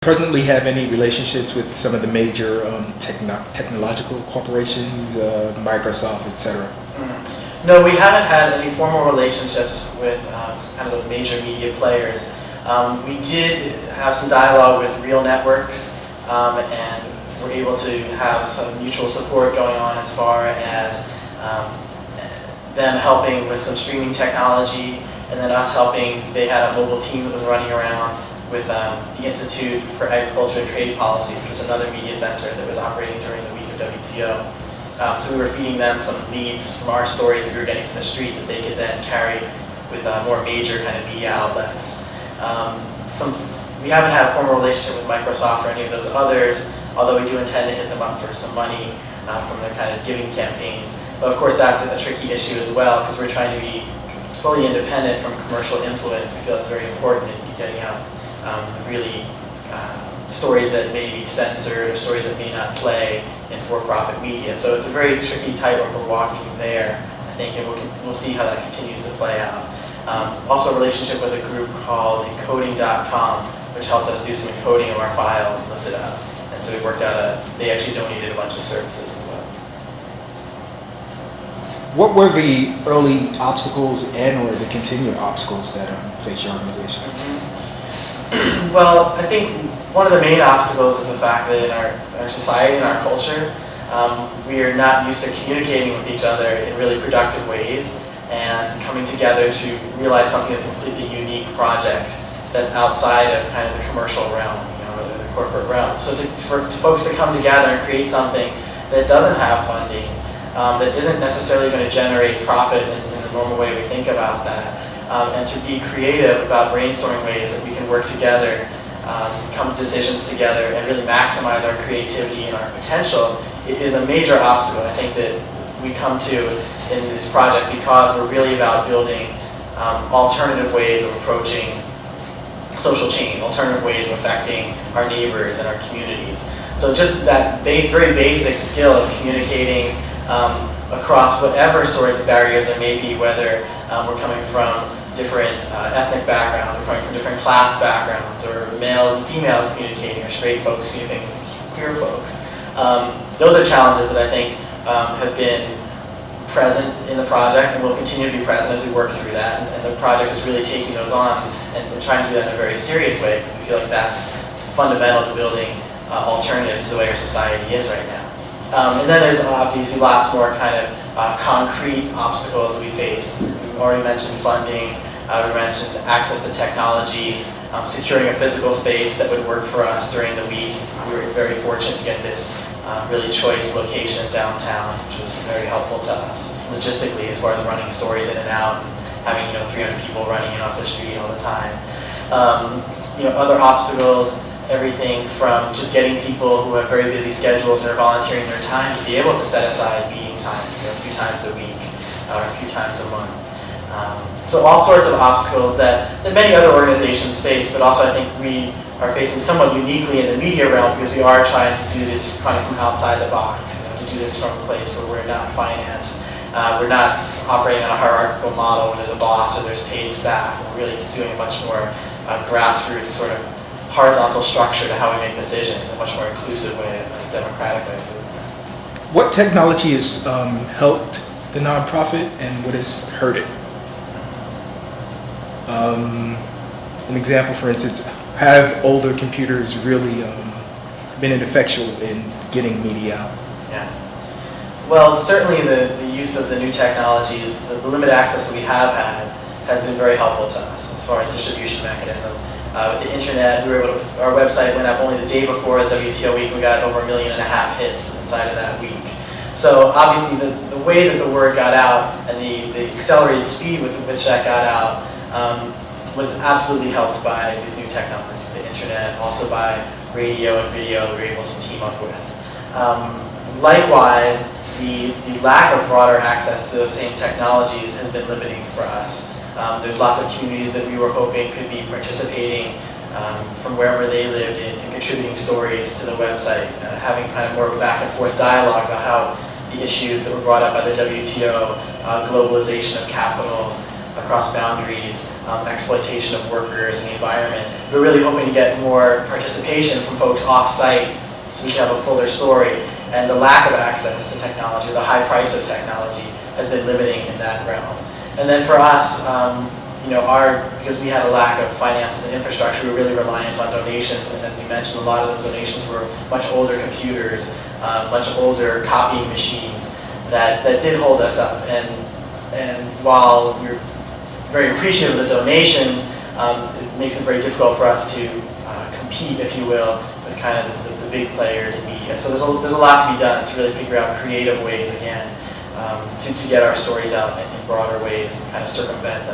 presently have any relationships with some of the major technological corporations, Microsoft, etc.? No, we haven't had any formal relationships with kind of those major media players. We did have some dialogue with Real Networks, and we're able to have some mutual support going on as far as them helping with some streaming technology, and then us helping. They had a mobile team that was running around with the Institute for Agriculture and Trade Policy, which was another media center that was operating during the week of WTO. So we were feeding them some leads from our stories that we were getting from the street that they could then carry with more major kind of media outlets. We haven't had a formal relationship with Microsoft or any of those others, although we do intend to hit them up for some money from their kind of giving campaigns. But of course that's a tricky issue as well, because we're trying to be fully independent from commercial influence. We feel it's very important in getting out really stories that may be censored or stories that may not play in for-profit media. So it's a very tricky tightrope we're walking there, I think, and we'll see how that continues to play out. Also a relationship with a group called encoding.com, which helped us do some encoding of our files and lift it up. And so we worked out they actually donated a bunch of services as well. What were the early obstacles and or the continuing obstacles that face your organization? Well, I think one of the main obstacles is the fact that in our society and our culture, we are not used to communicating with each other in really productive ways and coming together to realize something that's a completely unique project that's outside of kind of the commercial realm, or the corporate realm. So for folks to come together and create something that doesn't have funding, that isn't necessarily going to generate profit in the normal way we think about that, and to be creative about brainstorming ways that we can work together, come to decisions together, and really maximize our creativity and our potential, it is a major obstacle, I think, that we come to in this project, because we're really about building alternative ways of approaching social change, alternative ways of affecting our neighbors and our communities. So just that very basic skill of communicating across whatever sorts of barriers there may be, whether we're coming from different ethnic backgrounds, we're coming from different class backgrounds, or males and females communicating, or straight folks communicating with queer folks. Those are challenges that I think have been present in the project and will continue to be present as we work through that. And the project is really taking those on and trying to do that in a very serious way, because we feel like that's fundamental to building alternatives to the way our society is right now. And then there's obviously lots more kind of concrete obstacles we face. We've already mentioned funding, we mentioned access to technology, securing a physical space that would work for us during the week. We were very fortunate to get this really choice location downtown, which was very helpful to us logistically as far as running stories in and out, and having 300 people running in off the street all the time. Other obstacles, everything from just getting people who have very busy schedules and are volunteering their time to be able to set aside meeting time a few times a week or a few times a month. So all sorts of obstacles that many other organizations face, but also I think we are facing somewhat uniquely in the media realm, because we are trying to do this kind of from outside the box, to do this from a place where we're not financed. We're not operating on a hierarchical model where there's a boss or there's paid staff. We're really doing a much more grassroots sort of horizontal structure to how we make decisions, a much more inclusive way, a democratic way of doing that. What technology has helped the nonprofit and what has hurt it? An example, for instance, have older computers really been ineffectual in getting media out? Yeah. Well, certainly the use of the new technologies, the limited access that we have had, has been very helpful to us as far as distribution mechanism. With the internet, our website went up only the day before the WTO week. We got over 1.5 million hits inside of that week. So obviously the way that the word got out and the accelerated speed with which that got out was absolutely helped by these new technologies, the internet, also by radio and video that we were able to team up with. Likewise, the lack of broader access to those same technologies has been limiting for us. There's lots of communities that we were hoping could be participating from wherever they lived in contributing stories to the website, having kind of more of a back and forth dialogue about how the issues that were brought up by the WTO, globalization of capital, across boundaries, exploitation of workers and the environment. We're really hoping to get more participation from folks off-site so we can have a fuller story. And the lack of access to technology, the high price of technology, has been limiting in that realm. And then for us, because we had a lack of finances and infrastructure, we were really reliant on donations. And as you mentioned, a lot of those donations were much older computers, much older copying machines that did hold us up. And while we're very appreciative of the donations, it makes it very difficult for us to compete, if you will, with kind of the big players in media. So there's a lot to be done to really figure out creative ways again to get our stories out in broader ways and kind of circumvent